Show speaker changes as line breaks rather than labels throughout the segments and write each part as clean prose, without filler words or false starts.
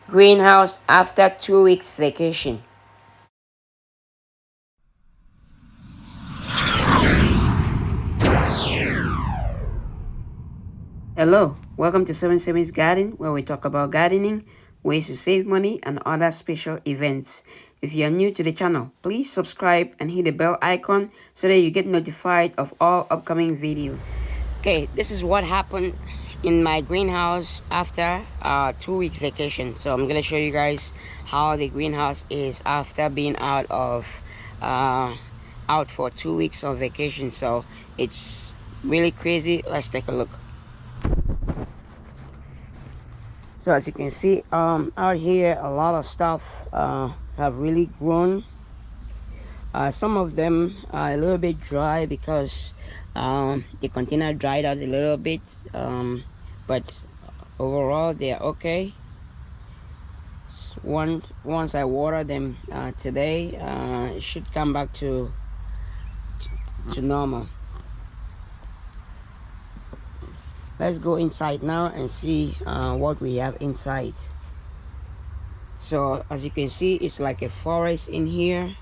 Greenhouse after 2 weeks vacation. Hello, welcome to 7 Garden, where we talk about gardening, ways to save money, and other special events. If you are new to the channel, please subscribe and hit the bell icon so that you get notified of all upcoming videos. Okay, this is what happened in my greenhouse after a 2 week vacation. So I'm gonna show you guys how the greenhouse is after being out for 2 weeks of vacation. So it's really crazy. Let's take a look. So as you can see, out here a lot of stuff have really grown. Some of them are a little bit dry because the container dried out a little bit, but overall they are okay. Once I water them today, it should come back to normal. Let's go inside now and see what we have inside. So as you can see, it's like a forest in here.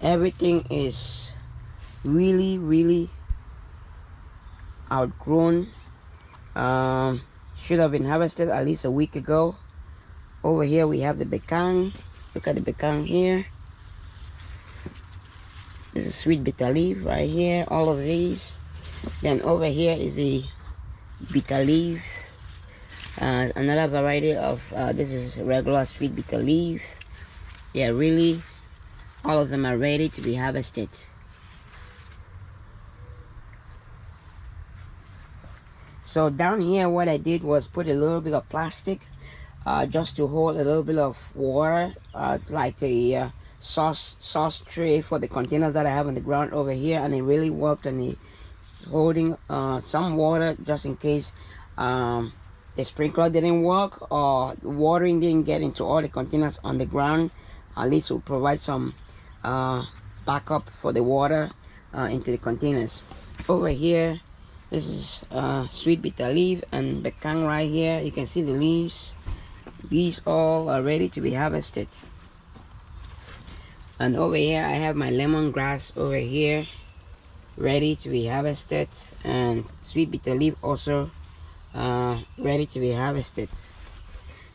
Everything is really outgrown. Should have been harvested at least a week ago. Over here we have the becang. Look at the becang here. This is sweet bitter leaf right here, all of these. Then over here is the bitter leaf, another variety of this is regular sweet bitter leaf. Yeah, really all of them are ready to be harvested. So down here what I did was put a little bit of plastic just to hold a little bit of water, like a sauce tray for the containers that I have on the ground over here, and it really worked, and it's holding some water just in case the sprinkler didn't work or watering didn't get into all the containers on the ground. At least it will provide some backup for the water into the containers. Over here, this is sweet bitter leaf and becang right here. You can see the leaves. These all are ready to be harvested. And over here I have my lemongrass over here, ready to be harvested, and sweet bitter leaf also ready to be harvested.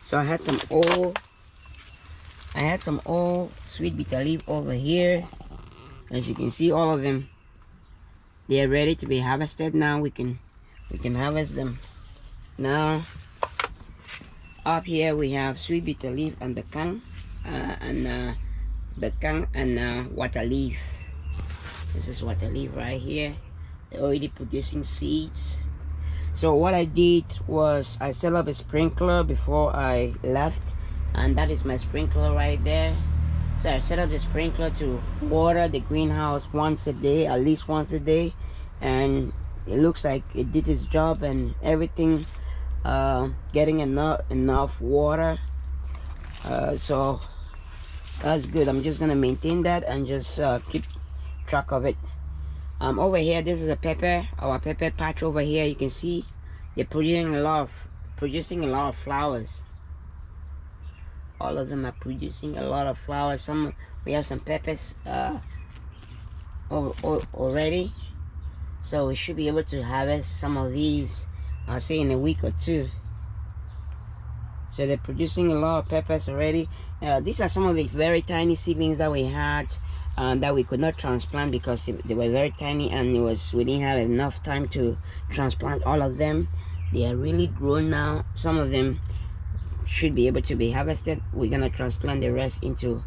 So I had some old sweet bitter leaf over here. As you can see, all of them, they are ready to be harvested. Now we can harvest them now. Up here we have sweet bitter leaf and becang and waterleaf. This is waterleaf right here. They're already producing seeds. So what I did was I set up a sprinkler before I left, and that is my sprinkler right there. So I set up the sprinkler to water the greenhouse once a day, at least once a day, and it looks like it did its job, and everything getting enough water. So that's good. I'm just gonna maintain that and just keep track of it. Over here, this is our pepper patch over here. You can see they're producing a lot of flowers. All of them are producing a lot of flowers. We have some peppers already, so we should be able to harvest some of these, I'll say, in a week or two. So they're producing a lot of peppers already. These are some of the very tiny seedlings that we had that we could not transplant because they were very tiny, and we didn't have enough time to transplant all of them. They are really grown now. Some of them should be able to be harvested. We're gonna transplant the rest into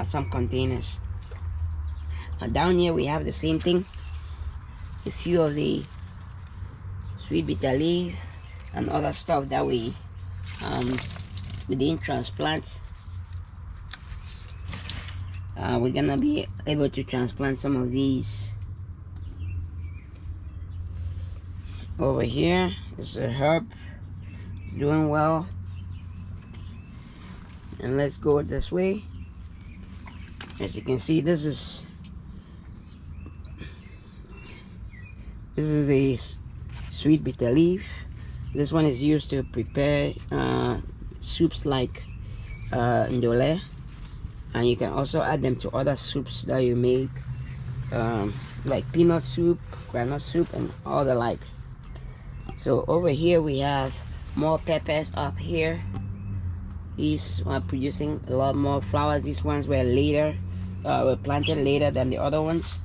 some containers. Down here we have the same thing. A few of the sweet bitter leaf and other stuff that we didn't transplant. We're gonna be able to transplant some of these. Over here is a herb. It's doing well. And let's go this way. As you can see, this is a sweet bitter leaf. This one is used to prepare soups like ndole, and you can also add them to other soups that you make, like peanut soup, granite soup, and all the like. So over here we have more peppers up here. These are producing a lot more flowers. These ones were planted later than the other ones,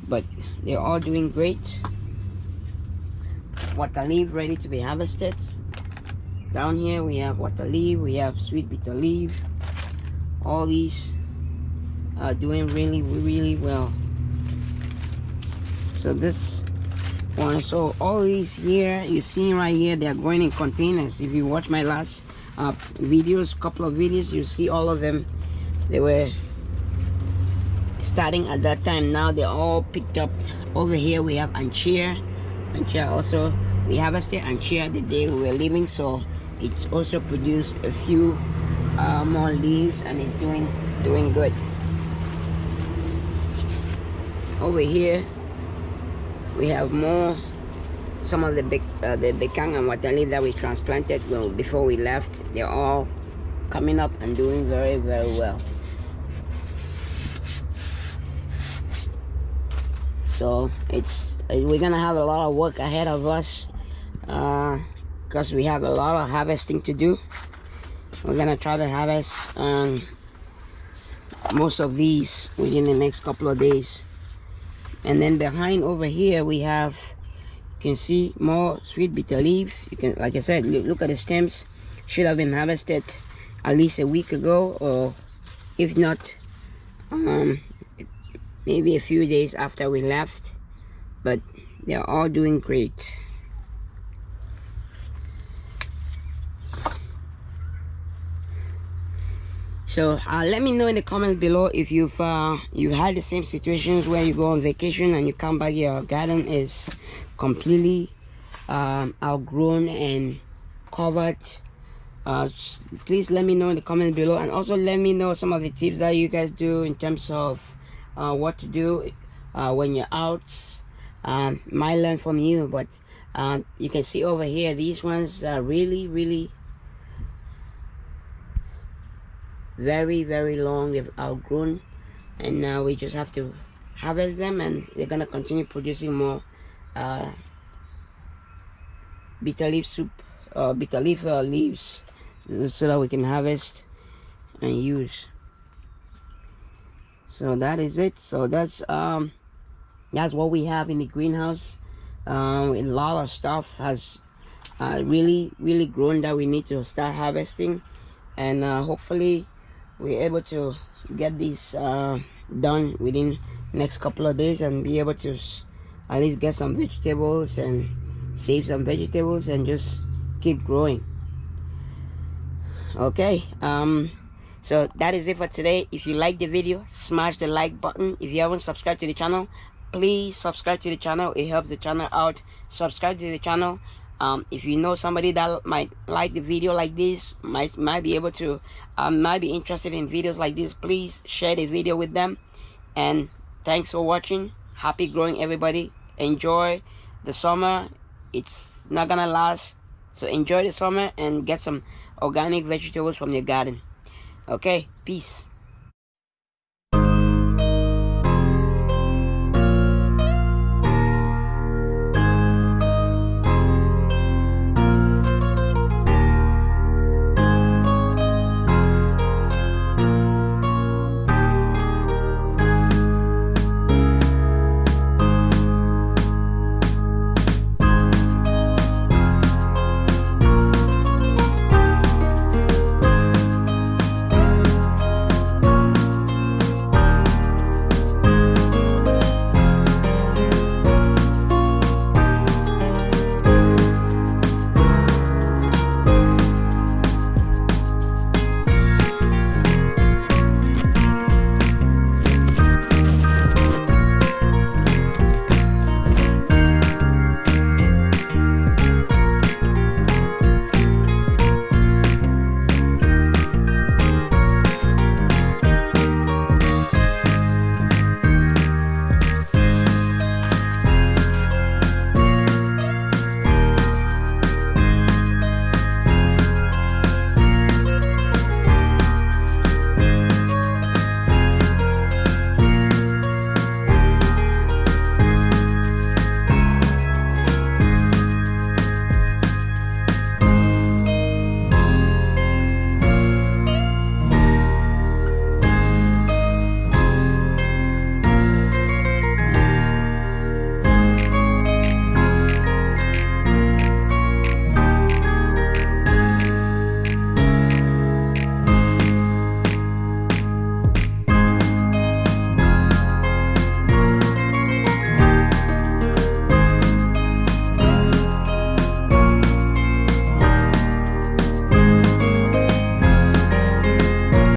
but they're all doing great. Waterleaf ready to be harvested. Down here we have waterleaf, we have sweet bitter leaf. All these are doing really well. So this one, so all these here you see right here, they are growing in containers. If you watch my last videos, couple of videos, you see all of them. They were starting at that time. Now they're all picked up. Over here we have anchia also. We harvested anchia the day we were leaving, so it's also produced a few more leaves, and it's doing good. Over here we have some of the bekang and waterleaf that we transplanted before we left. They're all coming up and doing very well. So we're gonna have a lot of work ahead of us, because we have a lot of harvesting to do. We're gonna try to harvest most of these within the next couple of days. And then behind over here we have, you can see more sweet bitter leaves. You can, like I said, look at the stems. Should have been harvested at least a week ago, or if not, maybe a few days after we left. But they're all doing great. So let me know in the comments below if you've had the same situations where you go on vacation and you come back, your garden is completely outgrown and covered. Please let me know in the comments below, and also let me know some of the tips that you guys do in terms of what to do when you're out. Might learn from you, but you can see over here, these ones are really very long. They've outgrown, and now we just have to harvest them, and they're gonna continue producing more bitter leaf leaves, so that we can harvest and use. So that is it. So that's what we have in the greenhouse. A lot of stuff has really grown that we need to start harvesting, and hopefully we're able to get these done within next couple of days, and be able to at least get some vegetables and save some vegetables and just keep growing. Okay, so that is it for today. If you like the video, smash the like button. If you haven't subscribed to the channel, please subscribe to the channel. It helps the channel out. Subscribe to the channel. If you know somebody that might like the video like this, might be able to might be interested in videos like this, please share the video with them. And thanks for watching. Happy growing, everybody. Enjoy the summer. It's not gonna last, so enjoy the summer and get some organic vegetables from your garden. Okay, peace.